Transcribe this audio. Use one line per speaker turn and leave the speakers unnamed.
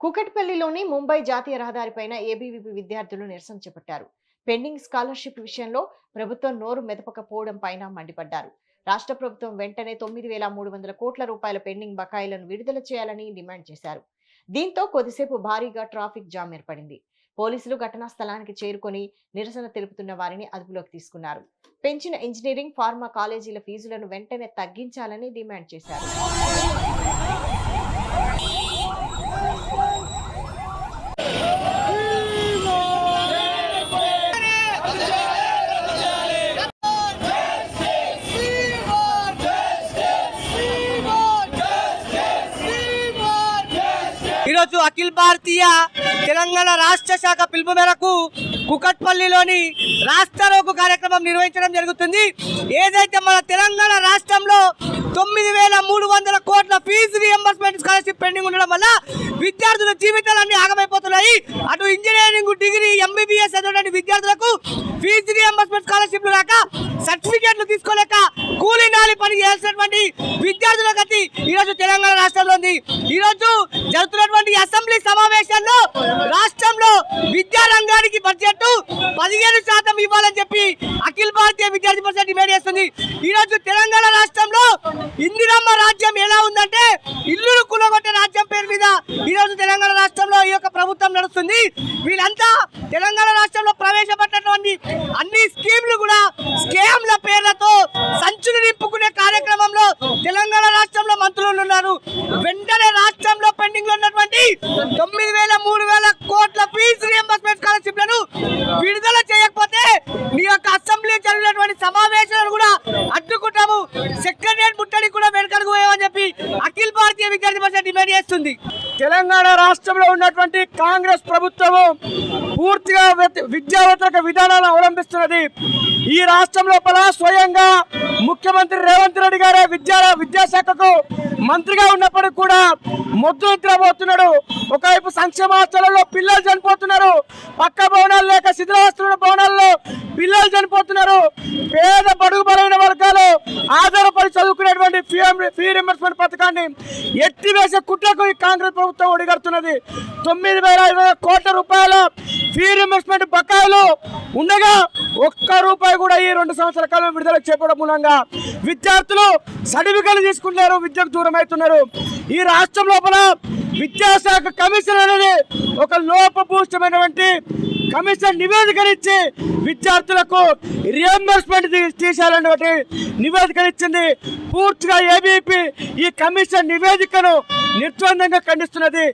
కుకట్పల్లిలోని ముంబై జాతీయ రహదారిపైన ఏబీవీపీ విద్యార్థులు నిరసన చేపట్టారు. పెండింగ్ స్కాలర్షిప్ విషయంలో ప్రభుత్వం నోరు మెదపకపోవడం పైన మండిపడ్డారు. రాష్ట్ర ప్రభుత్వం వెంటనే 9,300 కోట్ల రూపాయల పెండింగ్ బకాయిలను విడుదల చేయాలని డిమాండ్ చేశారు. దీంతో కొద్దిసేపు భారీగా ట్రాఫిక్ జామ్ ఏర్పడింది. పోలీసులు ఘటనా స్థలానికి చేరుకొని నిరసన తెలుపుతున్న వారిని అదుపులోకి తీసుకున్నారు. పెంచిన ఇంజనీరింగ్, ఫార్మా కాలేజీల ఫీజులను వెంటనే తగ్గించాలని డిమాండ్ చేశారు.
ఈరోజు అఖిల భారతీయ తెలంగాణ రాష్ట్ర శాఖ పిలుపు మేరకు కుకట్పల్లిలోని రాస్తారోకో కార్యక్రమం నిర్వహించడం జరుగుతుంది. ఏదైతే మన తెలంగాణ రాష్ట్రంలో 9,300 కోట్ల ఫీజు రియంబర్స్మెంట్ స్కాలర్షిప్ పెండింగ్ ఉండడం వల్ల విద్యార్థుల జీవితాలన్నీ ఆగమైపోతున్నాయి. అటు ఇంజనీరింగ్, డిగ్రీ, ఎంబీబీఎస్ చదివిన విద్యార్థులకు ఫీజు రియంబర్స్మెంట్ స్కాలర్షిప్లు రాక, సర్టిఫికేట్లు తీసుకోలేక కూలీ నాలి పని చేయాల్సినటువంటి విద్యార్థుల గతి ఈరోజు తెలంగాణ రాష్ట్రంలో ఉంది. ఈరోజు జరుగుతున్నటువంటి అసెంబ్లీ సమావేశాల్లో రాష్ట్రంలో విద్యారంగానికి బడ్జెట్ 15% ఇవ్వాలని చెప్పి అఖిల భారతీయ విద్యార్థి పరిషత్ డిమాండ్ చేస్తుంది. ఈరోజు తెలంగాణ రాష్ట్రంలో ఇందిరమ్మ రాజ్యం ఎలా ఉందంటే ఇల్లులు కూలగొట్టే రాజ్యం పేరు మీద ఈరోజు తెలంగాణ రాష్ట్రంలో ఈ యొక్క ప్రభుత్వం నడుస్తుంది. వీళ్ళంతా తెలంగాణ రాష్ట్రంలో ప్రవేశపెట్టినటువంటి అన్ని స్కీమ్లు కూడా స్కామ్ల పేర్లతో సంచులు నింపుకునే కార్యక్రమంలో తెలంగాణ రాష్ట్రంలో మంత్రులు ఉన్నారు. వెంటనే రాష్ట్రంలో పెండింగ్ లో ఉన్నటువంటి 9,300 కోట్ల ఫీజు రియంబర్స్మెంట్ స్కాలర్షిప్లను విడుదల చేయకపోతే మీ యొక్క అసెంబ్లీ జరిగినటువంటి సమావేశాలను కూడా అడ్డుకుంటాము, సెక్రటరియట్ ముట్టడి కూడా వెనకడుగు వేయమని చెప్పి అఖిల భారతీయ విద్యార్థి పరిషత్ డిమాండ్ చేస్తుంది.
తెలంగాణ రాష్ట్రంలో ఉన్నటువంటి కాంగ్రెస్ ప్రభుత్వము పూర్తిగా విద్యా వ్యతిరేక విధానాలను అవలంబిస్తున్నది. ఈ రాష్ట్రం లోపల స్వయంగా ముఖ్యమంత్రి రేవంత్ రెడ్డి గారే విద్యాశాఖకు మంత్రిగా ఉన్నప్పటికీ కూడా మొద్దు నిద్రపోతున్నాడు. ఒకవైపు సంక్షేమాచరణలో పిల్లలు చనిపోతున్నారు, పక్క భవనాలు లేక శిథిలావస్థ భవనాల్లో పిల్లలు చనిపోతున్నారు. పేద బడుగు బలైన వర్గాలు ఆధారపడి చదువుకునేటువంటి ఫీ రియంబర్స్మెంట్ పథకాన్ని ఎత్తివేసే కుట్రకు ఈ కాంగ్రెస్ ప్రభుత్వం ఒడిగడుతున్నది. 9,500 కోట్ల రూపాయల ఫీ రియంబర్స్మెంట్ బకాయిలు ఉండగా ₹1 కూడా ఈ 2 సంవత్సరాల కాలం విడుదల చేయడం మూలంగా విద్యార్థులు సర్టిఫికెట్లు తీసుకుంటున్నారు, విద్యకు దూరం అవుతున్నారు. ఈ రాష్ట్రం లోపల విద్యాశాఖ కమిషన్ అనేది ఒక లోపభూయిష్టమైనటువంటి కమిషన్ నివేదికనిచ్చి విద్యార్థులకు రియంబర్స్మెంట్ తీసేయాలన్నటువంటి నివేదికనిచ్చింది. పూర్తిగా ఏబీవీపీ ఈ కమిషన్ నివేదికను నిర్ద్వందంగా ఖండిస్తున్నది.